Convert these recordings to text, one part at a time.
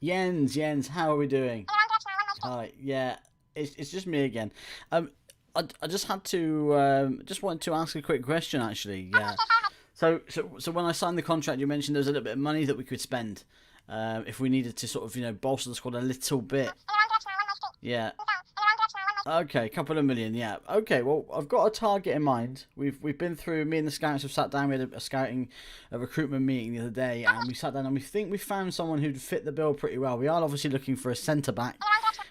Jens, how are we doing? Hi, yeah, it's just me again. I just had to just wanted to ask a quick question actually. Yeah. So when I signed the contract, you mentioned there was a little bit of money that we could spend if we needed to sort of bolster the squad a little bit. Yeah. Okay, couple of million, yeah. Okay, well, I've got a target in mind. We've been through. Me and the scouts have sat down. We had a recruitment meeting the other day, and we sat down and we think we found someone who'd fit the bill pretty well. We are obviously looking for a centre back.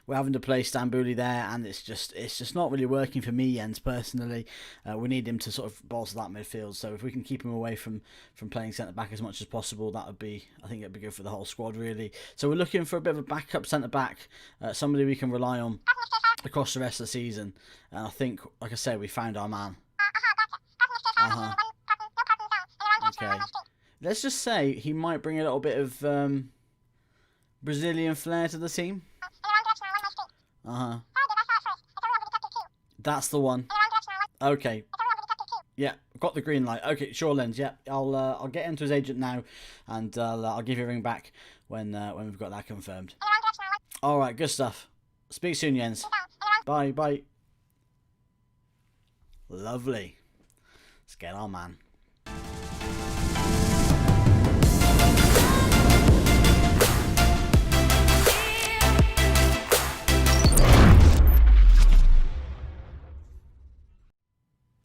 We're having to play Stambouli there, and it's just not really working for me, Jens, personally. We need him to sort of bolster that midfield. So if we can keep him away from playing centre back as much as possible, that would be, I think it'd be good for the whole squad, really. So we're looking for a bit of a backup centre back, somebody we can rely on across the rest of the season. And I think, like I said, we found our man. Okay. Let's just say he might bring a little bit of Brazilian flair to the team. That's the one. Okay. Yeah, got the green light. Okay, sure, Lens. Yeah, I'll get into his agent now, and I'll give you a ring back when we've got that confirmed. All right, good stuff. Speak soon, Jens. Bye, bye. Lovely. Let's get on, man.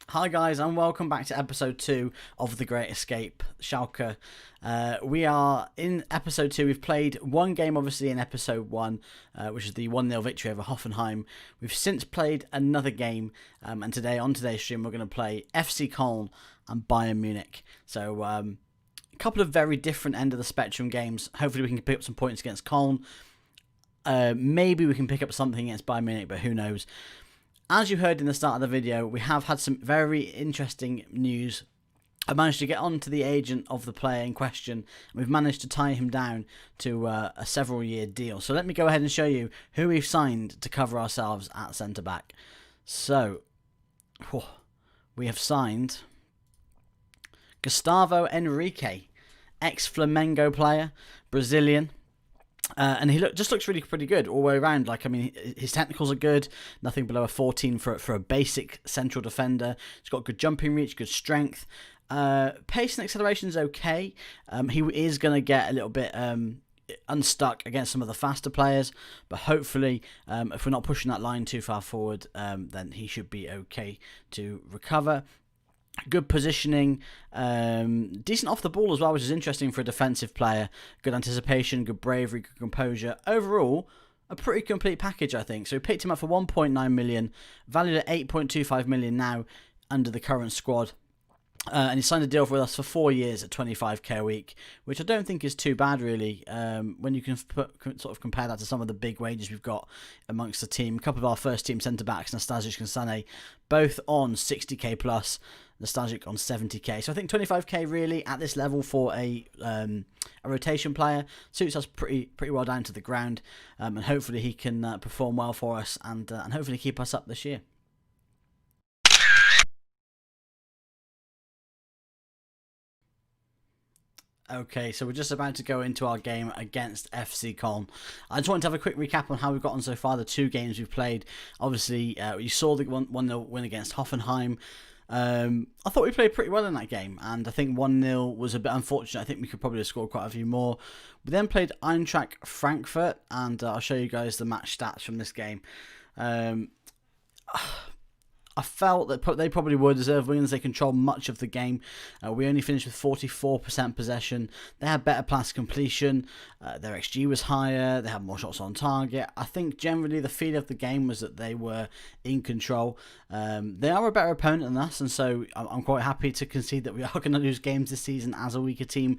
Hi guys, and welcome back to episode 2 of The Great Escape, Schalke. We are in episode 2. We've played one game obviously in episode 1, which is the 1-0 victory over Hoffenheim. We've since played another game, and on today's stream we're going to play FC Koln and Bayern Munich. So a couple of very different end of the spectrum games. Hopefully we can pick up some points against Koln. Maybe we can pick up something against Bayern Munich, but who knows. As you heard in the start of the video, we have had some very interesting news. I managed to get on to the agent of the player in question, and we've managed to tie him down to a several-year deal. So let me go ahead and show you who we've signed to cover ourselves at centre-back. So, we have signed Gustavo Henrique, ex-Flamengo player, Brazilian. And he just looks really pretty good all the way around. Like, I mean, his technicals are good. Nothing below a 14 for a basic central defender. He's got good jumping reach, good strength. Pace and acceleration is okay. He is going to get a little bit unstuck against some of the faster players. But hopefully, if we're not pushing that line too far forward, then he should be okay to recover. Good positioning, decent off the ball as well, which is interesting for a defensive player. Good anticipation, good bravery, good composure. Overall, a pretty complete package, I think. So we picked him up for 1.9 million, valued at 8.25 million now under the current squad. And he signed a deal with us for 4 years at 25k a week, which I don't think is too bad, really, when you can sort of compare that to some of the big wages we've got amongst the team. A couple of our first team centre-backs, Nastasic and Sané, both on 60k plus, Nastasic on 70k. So I think 25k really at this level for a rotation player suits us pretty well down to the ground, and hopefully he can perform well for us and hopefully keep us up this year. Okay, so we're just about to go into our game against FC Koln. I just wanted to have a quick recap on how we've gotten so far, the 2 games we've played. Obviously, you saw the 1-0 win against Hoffenheim. I thought we played pretty well in that game, and I think 1-0 was a bit unfortunate. I think we could probably have scored quite a few more. We then played Eintracht Frankfurt, and I'll show you guys the match stats from this game. I felt that they probably were deserved wins. They controlled much of the game. We only finished with 44% possession. They had better pass completion. Their XG was higher. They had more shots on target. I think generally the feel of the game was that they were in control. They are a better opponent than us, and so I'm quite happy to concede that we are going to lose games this season as a weaker team.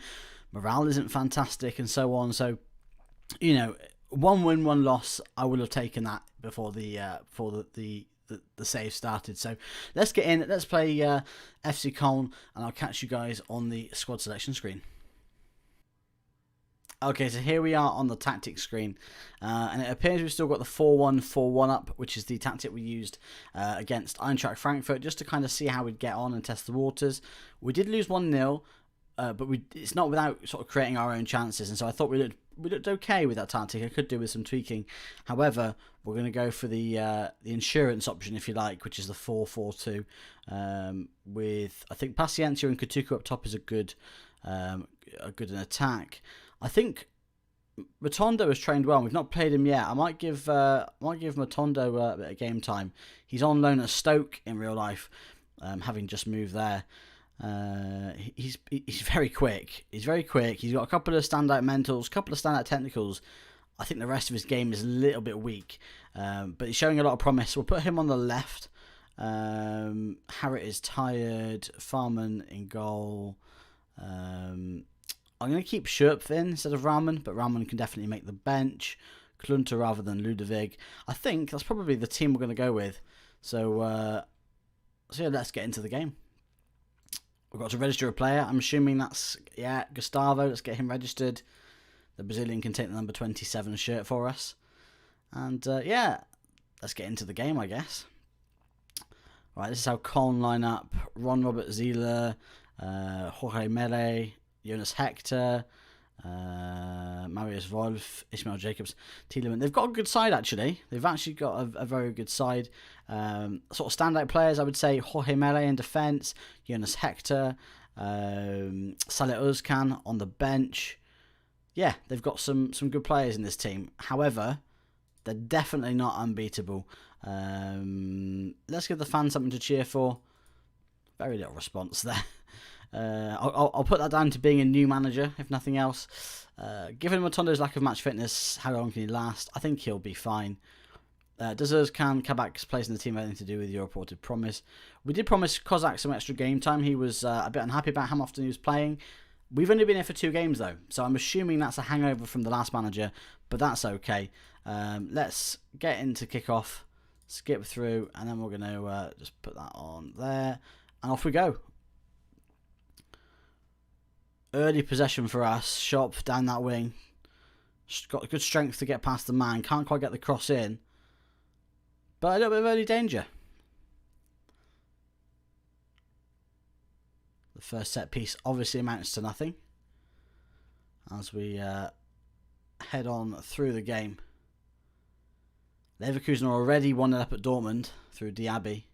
Morale isn't fantastic and so on. So, you know, 1 win, 1 loss. I would have taken that before the save started. So let's get in, let's play FC Koln, and I'll catch you guys on the squad selection screen. Okay, so here we are on the tactics screen, and it appears we've still got the 4-1-4-1 up, which is the tactic we used against Eintracht Frankfurt, just to kind of see how we'd get on and test the waters. We did lose 1-0, but it's not without sort of creating our own chances. And so I thought we looked okay with that tactic. I could do with some tweaking. However, we're going to go for the insurance option, if you like, which is the 4-4-2. With I think Paciencia and Katuku up top is a good an attack. I think Matondo has trained well. We've not played him yet. I might give Matondo a bit of game time. He's on loan at Stoke in real life, having just moved there. He's very quick. He's very quick. He's got a couple of standout mentals, a couple of standout technicals. I think the rest of his game is a little bit weak, but he's showing a lot of promise. We'll put him on the left. Harriet is tired. Farman in goal. I'm going to keep Schürpf in instead of Raumann, but Raumann can definitely make the bench. Klunter rather than Ludwig. I think that's probably the team we're going to go with. So yeah, let's get into the game. We've got to register a player. I'm assuming that's, Gustavo. Let's get him registered. The Brazilian can take the number 27 shirt for us. And let's get into the game, I guess. Right, this is how Koln line up. Ron Robert Zieler, Jorge Mele, Jonas Hector, Marius Wolf, Ismail Jacobs, Tielemans. They've got a good side, actually. They've actually got a very good side. Sort of standout players, I would say Jorge Mele in defence, Jonas Hector, Saleh Özcan on the bench. Yeah, they've got some good players in this team. However, they're definitely not unbeatable. Let's give the fans something to cheer for. Very little response there. I'll put that down to being a new manager, if nothing else. Given Matondo's lack of match fitness, how long can he last? I think he'll be fine. Does Kabak's place in the team have anything to do with your reported promise? We did promise Kozak some extra game time. He was a bit unhappy about how often he was playing. We've only been here for 2 games, though, so I'm assuming that's a hangover from the last manager, but that's okay. Let's get into kick-off, skip through, and then we're going to just put that on there, and off we go. Early possession for us. Shop down that wing. Got good strength to get past the man. Can't quite get the cross in. But a little bit of early danger. The first set piece obviously amounts to nothing. As we head on through the game. Leverkusen are already 1-0 up at Dortmund through Diaby.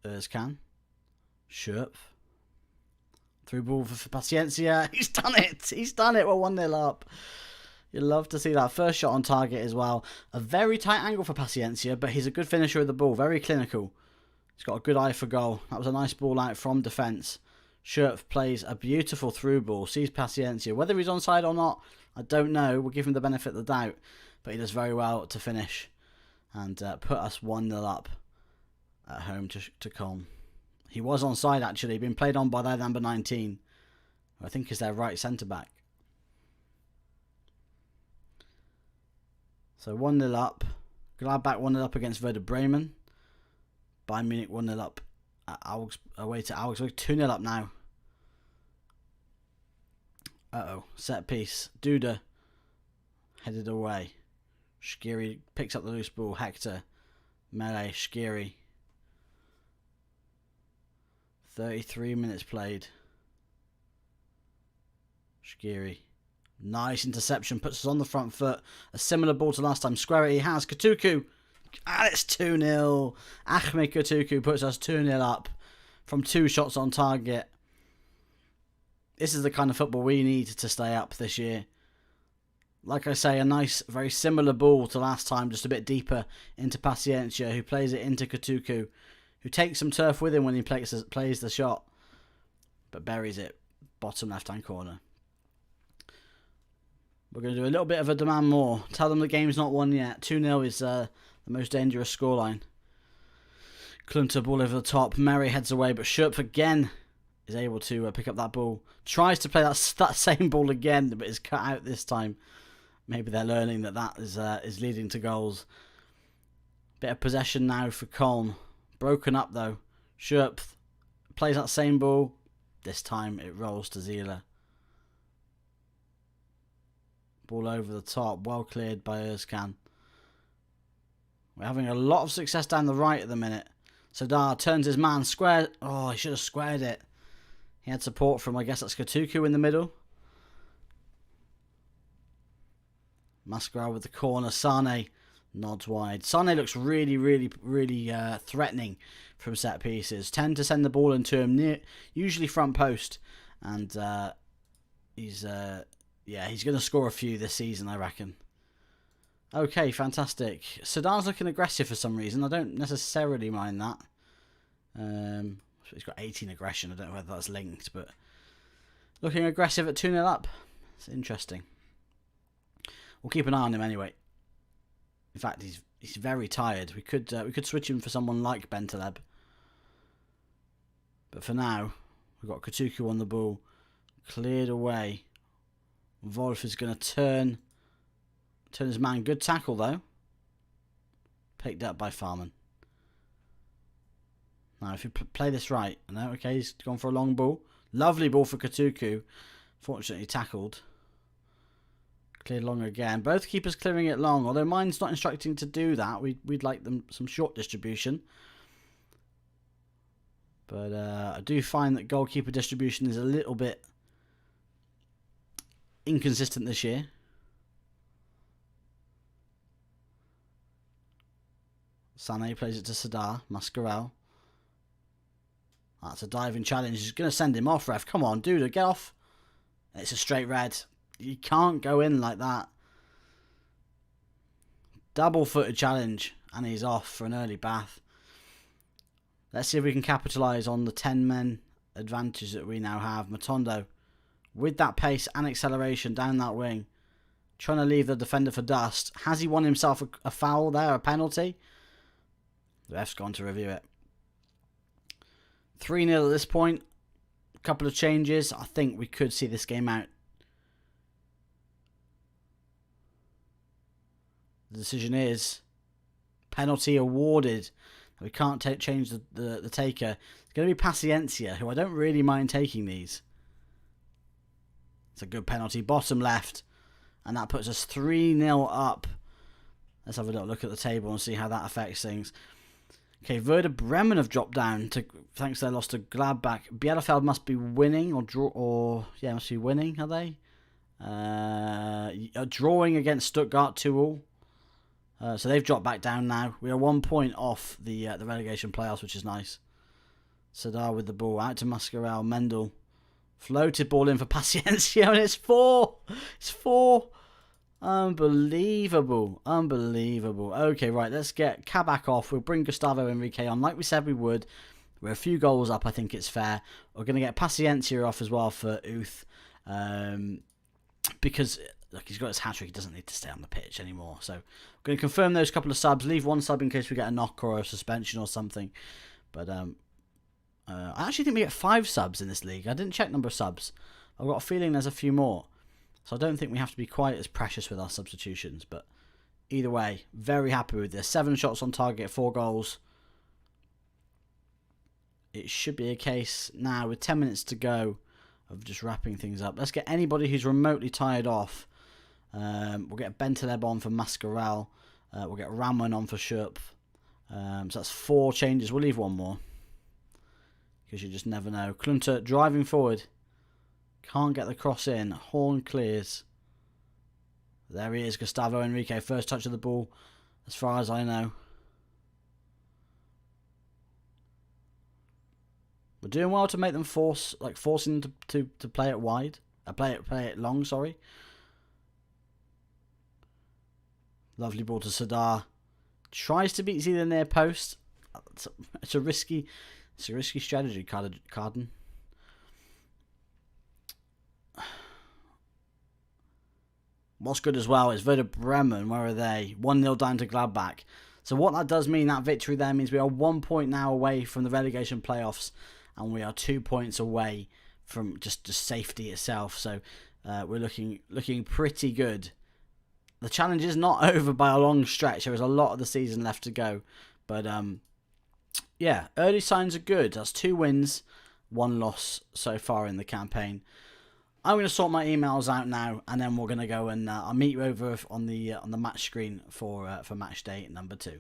Özcan. Schürpf. Through ball for Paciencia. He's done it. He's done it. We're 1-0 up. You'd love to see that. First shot on target as well. A very tight angle for Paciencia, but he's a good finisher of the ball. Very clinical. He's got a good eye for goal. That was a nice ball out from defence. Schürpf plays a beautiful through ball. Sees Paciencia. Whether he's onside or not, I don't know. We'll give him the benefit of the doubt. But he does very well to finish. And put us 1-0 up at home to Koln. He was onside, actually. Been played on by their number 19. Who I think is their right centre-back. So 1-0 up. Gladbach 1-0 up against Werder Bremen. Bayern Munich 1-0 up at away to Augsburg. 2-0 up now. Set piece. Duda headed away. Shqiri picks up the loose ball. Hector. Mele. Shqiri. 33 minutes played. Shqiri. Nice interception. Puts us on the front foot. A similar ball to last time. Square it he has. Katuku. And it's 2-0. Ahmed Katuku puts us 2-0 up from 2 shots on target. This is the kind of football we need to stay up this year. Like I say, a nice, very similar ball to last time, just a bit deeper into Paciencia, who plays it into Katuku, who takes some turf with him when he plays the shot, but buries it bottom left-hand corner. We're going to do a little bit of a demand more. Tell them the game's not won yet. 2-0 is the most dangerous scoreline. Klunter ball over the top. Mary heads away, but Schürpf again is able to pick up that ball. Tries to play that same ball again, but is cut out this time. Maybe they're learning that is leading to goals. Bit of possession now for Koln. Broken up though. Schürpf plays that same ball. This time it rolls to Zieler. Ball over the top. Well cleared by Özcan. We're having a lot of success down the right at the minute. Sadar turns his man square. Oh, he should have squared it. He had support from, I guess that's Katuku in the middle. Mascarell with the corner. Sane nods wide. Sane looks really threatening from set pieces. Tend to send the ball into him, usually front post. And he's going to score a few this season, I reckon. Okay, fantastic. Sadar's looking aggressive for some reason. I don't necessarily mind that. He's got 18 aggression. I don't know whether that's linked, but looking aggressive at 2-0 up. It's interesting. We'll keep an eye on him anyway. In fact, he's very tired. We could switch him for someone like Bentaleb. But for now, we've got Katuku on the ball. Cleared away. Wolf is going to turn his man. Good tackle, though. Picked up by Farman. Now, if you play this right. No, okay, he's gone for a long ball. Lovely ball for Katuku. Fortunately tackled. Cleared long again. Both keepers clearing it long. Although mine's not instructing to do that. We'd like them some short distribution. But I do find that goalkeeper distribution is a little bit inconsistent this year. Sané plays it to Sadar. Mascarell. That's a diving challenge. He's going to send him off, ref. Come on, dude, get off. It's a straight red. You can't go in like that. Double-footed challenge. And he's off for an early bath. Let's see if we can capitalise on the 10-men advantage that we now have. Matondo, with that pace and acceleration down that wing, trying to leave the defender for dust. Has he won himself a foul there, a penalty? The ref's gone to review it. 3-0 at this point. A couple of changes. I think we could see this game out. The decision is penalty awarded. We can't change the taker. It's going to be Paciencia, who I don't really mind taking these. It's a good penalty. Bottom left. And that puts us 3-0 up. Let's have a little look at the table and see how that affects things. Okay, Werder Bremen have dropped down thanks to their loss to Gladbach. Bielefeld must be winning must be winning, are they? Drawing against Stuttgart 2-2. So they've dropped back down now. We are 1 point off the relegation playoffs, which is nice. Sadar with the ball out to Mascarell. Mendel floated ball in for Paciencia, and it's 4. It's 4. Unbelievable. Okay, right, let's get Kabak off. We'll bring Gustavo Enrique on like we said we would. We're a few goals up, I think it's fair. We're going to get Paciencia off as well for Uth. Because, look, he's got his hat-trick. He doesn't need to stay on the pitch anymore. So, we're going to confirm those couple of subs. Leave one sub in case we get a knock or a suspension or something. But, I actually think we get 5 subs in this league. I didn't check number of subs. I've got a feeling there's a few more. So I don't think we have to be quite as precious with our substitutions. But either way, very happy with this. 7 shots on target, 4 goals. It should be a case now with 10 minutes to go of just wrapping things up. Let's get anybody who's remotely tired off. We'll get Bentaleb on for Mascarell. We'll get Ramon on for Schurp. So that's 4 changes. We'll leave one more. Because you just never know. Klunter driving forward. Can't get the cross in. Horn clears. There he is, Gustavo Enrique. First touch of the ball, as far as I know. We're doing well to make them forcing them to play it wide. Play it long, sorry. Lovely ball to Sadar. Tries to beat Zidane near post. It's a risky strategy, Carden. What's good as well is Werder Bremen. Where are they? 1-0 down to Gladbach. So what that does mean, that victory there means we are 1 point now away from the relegation playoffs, and we are 2 points away from just safety itself. So we're looking pretty good. The challenge is not over by a long stretch. There is a lot of the season left to go, but yeah, early signs are good. That's 2 wins, 1 loss so far in the campaign. I'm going to sort my emails out now, and then we're going to go and I'll meet you over on the match screen for match day number 2.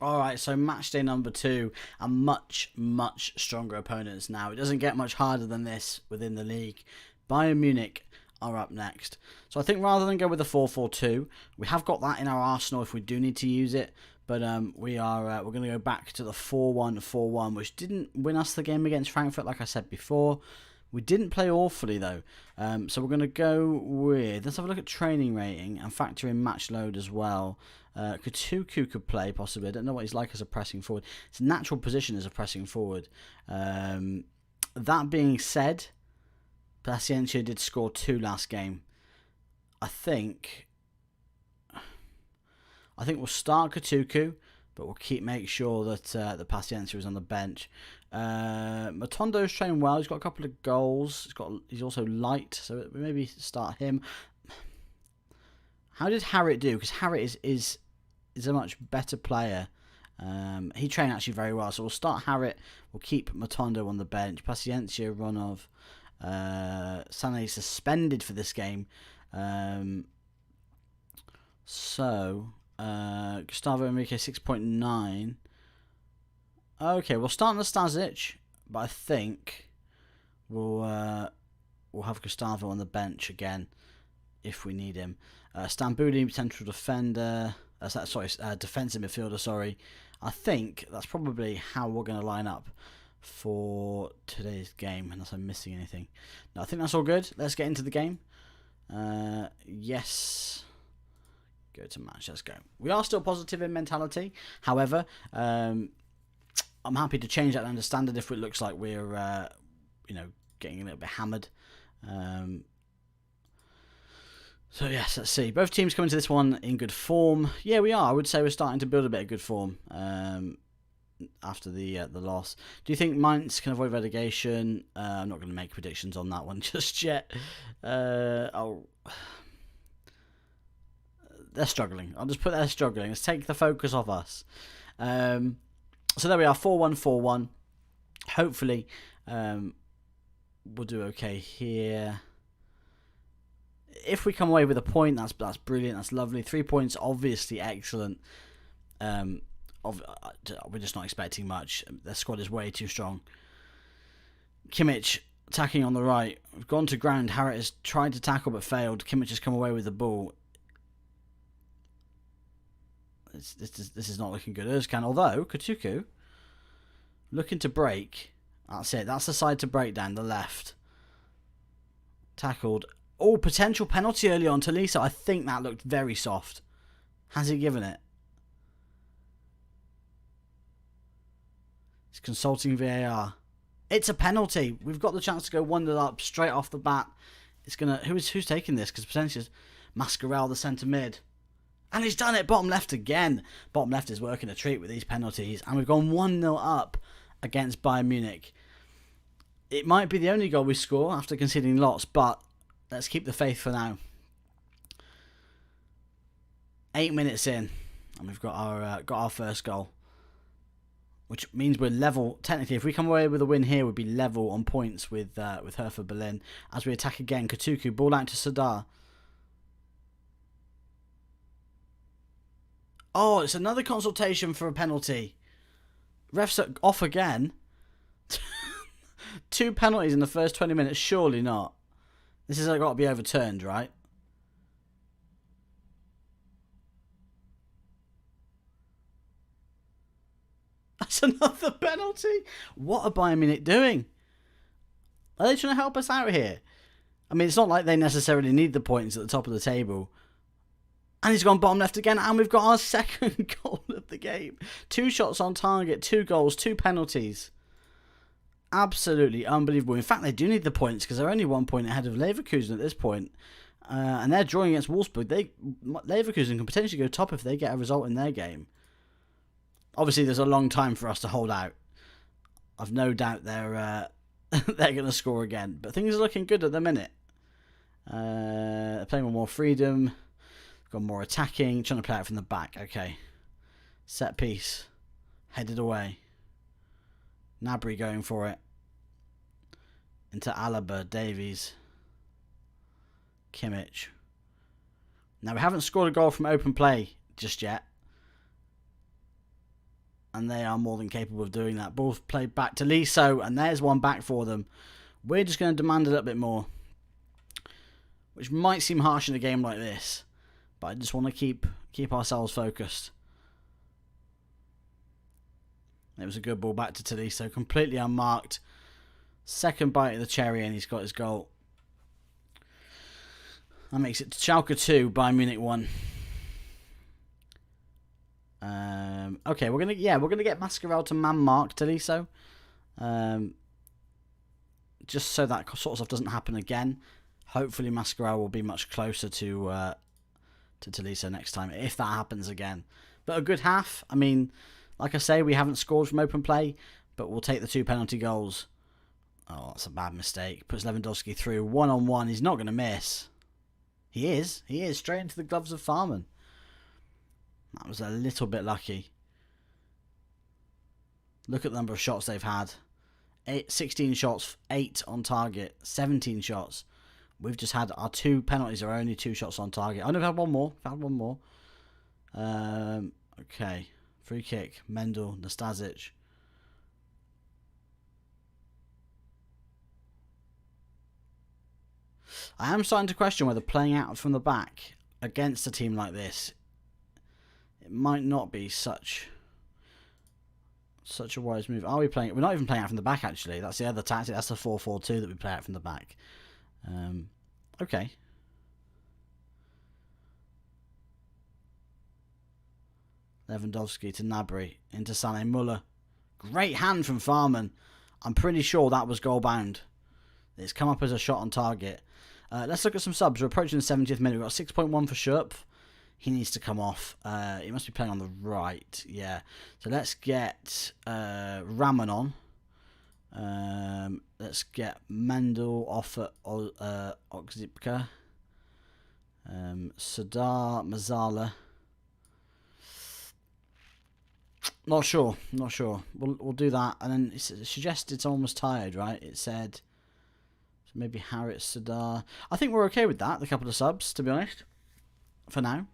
Alright, so match day number 2, and much, much stronger opponents now. It doesn't get much harder than this within the league. Bayern Munich are up next. So I think rather than go with the 4-4-2, we have got that in our arsenal if we do need to use it. But we're going to go back to the 4-1-4-1, which didn't win us the game against Frankfurt, like I said before. We didn't play awfully, though. So we're going to go with... Let's have a look at training rating and factor in match load as well. Kutucu could play, possibly. I don't know what he's like as a pressing forward. It's a natural position as a pressing forward. That being said, Paciencia did score 2 last game. I think we'll start Kutucu, but we'll make sure that the Paciencia is on the bench. Matondo's trained well. He's got a couple of goals. He's also light, so maybe start him. How did Harrit do? Because Harrit is a much better player. He trained actually very well, so we'll start Harrit. We'll keep Matondo on the bench. Paciencia, Ronov, Sané suspended for this game. Gustavo Enrique 6.9. Okay, we'll start Nastasic, but I think we'll have Gustavo on the bench again if we need him. Stambouli, central defender. Defensive midfielder. Sorry. I think that's probably how we're going to line up for today's game, unless I'm missing anything. No, I think that's all good. Let's get into the game. Yes. Go to match. Let's go. We are still positive in mentality. However, I'm happy to change that down to standard if it looks like we're, getting a little bit hammered. So yes, let's see. Both teams come into this one in good form. Yeah, we are. I would say we're starting to build a bit of good form after the loss. Do you think Mainz can avoid relegation? I'm not going to make predictions on that one just yet. They're struggling. I'll just put they're struggling. Let's take the focus off us. So there we are, 4-1-4-1. Hopefully, we'll do okay here. If we come away with a point, that's brilliant. That's lovely. 3 points, obviously excellent. We're just not expecting much. Their squad is way too strong. Kimmich attacking on the right. We've gone to ground. Harrit has tried to tackle but failed. Kimmich has come away with the ball. This is not looking good. Özcan, although Kutucu looking to break. That's it. That's the side to break down. The left. Tackled. Oh, potential penalty early on to Lisa. I think that looked very soft. Has he given it? He's consulting VAR. It's a penalty. We've got the chance to go 1-0 up straight off the bat. It's gonna. Who's taking this? Because potentially it's Mascarell, the centre mid. And he's done it. Bottom left again. Bottom left is working a treat with these penalties. And we've gone 1-0 up against Bayern Munich. It might be the only goal we score after conceding lots, but let's keep the faith for now. 8 minutes in, and we've got our first goal, which means we're level. Technically, if we come away with a win here, we'd be level on points with Hertha Berlin. As we attack again, Kutucu, ball out to Sadar. Oh, it's another consultation for a penalty. Refs are off again. 2 penalties in the first 20 minutes. Surely not. This has got to be overturned, right? That's another penalty. What are Bayern Munich doing? Are they trying to help us out here? I mean, it's not like they necessarily need the points at the top of the table. And he's gone bottom left again, and we've got our second goal of the game. 2 shots on target, 2 goals, 2 penalties. Absolutely unbelievable. In fact, they do need the points because they're only 1 point ahead of Leverkusen at this point. And they're drawing against Wolfsburg. Leverkusen can potentially go top if they get a result in their game. Obviously, there's a long time for us to hold out. I've no doubt they're going to score again. But things are looking good at the minute. They're playing with more freedom. Got more attacking. Trying to play out from the back. Okay. Set piece. Headed away. Gnabry going for it. Into Alaba. Davies. Kimmich. Now, we haven't scored a goal from open play just yet. and they are more than capable of doing that. Ball played back to Liso, and there's one back for them. We're just going to demand a little bit more, which might seem harsh in a game like this, but I just want to keep ourselves focused. It was a good ball back to Tolisso, completely unmarked. Second bite of the cherry, and he's got his goal. That makes it Schalke 2, Bayern Munich 1. Okay, we're gonna get Mascarell to man mark Tolisso, just so that sort of stuff doesn't happen again. Hopefully, Mascarell will be much closer to Tolisso next time if that happens again. But a good half. I mean, like I say, we haven't scored from open play, but we'll take the 2 penalty goals. Oh, that's a bad mistake. Puts Lewandowski through 1-on-1. He's not going to miss. He is straight into the gloves of Farman. That was a little bit lucky. Look at the number of shots they've had. 16 shots, 8 on target, 17 shots. We've just had our 2 penalties are only 2 shots on target. I know we've had one more. Okay. Free kick. Mendel, Nastasic. I am starting to question whether playing out from the back against a team like this, it might not be such a wise move. Are we playing? We're not even playing out from the back, actually. That's the other tactic. That's the 4-4-2 that we play out from the back. Okay. Lewandowski to Gnabry. Into Sané Muller. Great hand from Farman. I'm pretty sure that was goal bound. It's come up as a shot on target. Let's look at some subs. We're approaching the 70th minute. We've got 6.1 for Schürpf. He needs to come off. He must be playing on the right. Yeah. So let's get Raman on. Let's get Mendel off at Oxipka. Sadar Mazala. Not sure. We'll do that. And then it suggested someone was tired, right? It said maybe Harit Sadar. I think we're okay with that. The couple of subs, to be honest. For now.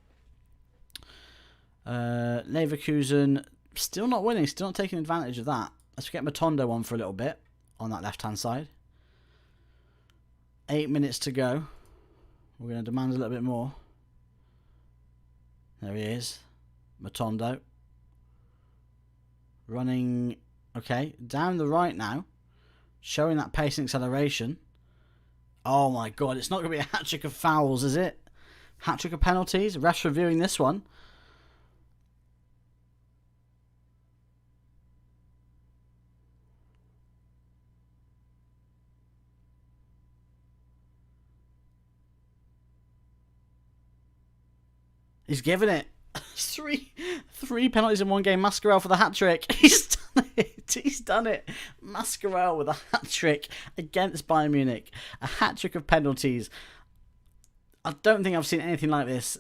Leverkusen still not winning, still not taking advantage of that. Let's get Matondo on for a little bit on that left-hand side. 8 minutes to go. We're going to demand a little bit more. There he is. Matondo. Running, okay, down the right now. Showing that pace and acceleration. Oh my god, it's not going to be a hat-trick of fouls, is it? Hat-trick of penalties. Refs reviewing this one. He's given it. Three penalties in one game. Mascarell for the hat-trick. He's done it. Mascarell with a hat-trick against Bayern Munich. A hat-trick of penalties. I don't think I've seen anything like this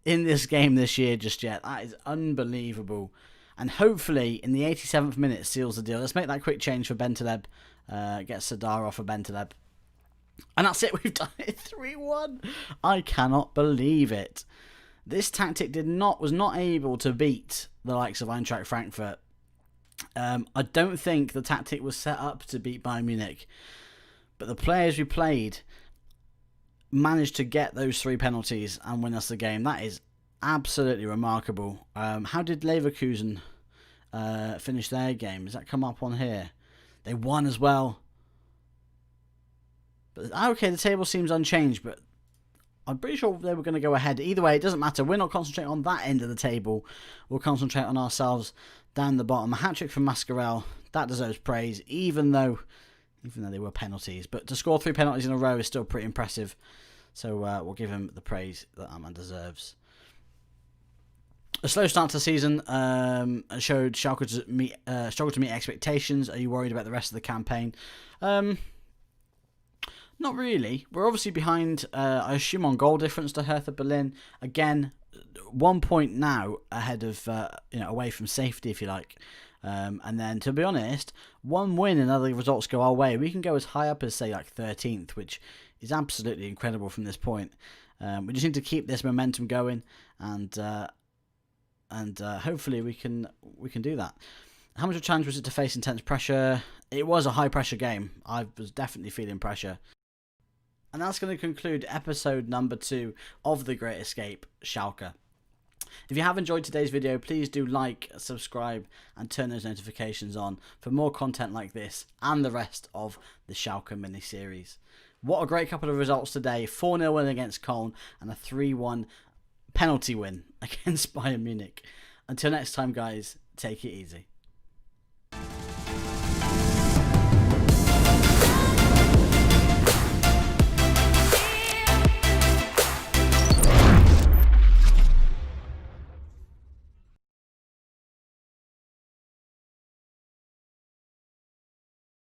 in this game this year just yet. That is unbelievable. And hopefully, in the 87th minute, seals the deal. Let's make that quick change for Bentaleb. Get Sadar off for Bentaleb. And that's it. We've done it 3-1. I cannot believe it. This tactic was not able to beat the likes of Eintracht Frankfurt. I don't think the tactic was set up to beat Bayern Munich. But the players we played managed to get those 3 penalties and win us the game. That is absolutely remarkable. How did Leverkusen finish their game? Does that come up on here? They won as well. But okay, the table seems unchanged, but I'm pretty sure they were going to go ahead. Either way, it doesn't matter. We're not concentrating on that end of the table. We'll concentrate on ourselves down the bottom. A hat-trick from Mascarell. That deserves praise, even though they were penalties. But to score 3 penalties in a row is still pretty impressive. So we'll give him the praise that that man deserves. A slow start to the season showed Schalke to meet expectations. Are you worried about the rest of the campaign? Not really. We're obviously behind, I assume, on goal difference to Hertha Berlin. Again, 1 point now ahead of, away from safety, if you like. And then, to be honest, 1 win and other results go our way. We can go as high up as, say, like 13th, which is absolutely incredible from this point. We just need to keep this momentum going and and hopefully we can do that. How much of a challenge was it to face intense pressure? It was a high pressure game. I was definitely feeling pressure. And that's going to conclude episode number 2 of The Great Escape Schalke. If you have enjoyed today's video, please do like, subscribe and turn those notifications on for more content like this and the rest of the Schalke mini-series. What a great couple of results today. 4-0 win against Koln and a 3-1 penalty win against Bayern Munich. Until next time, guys, take it easy.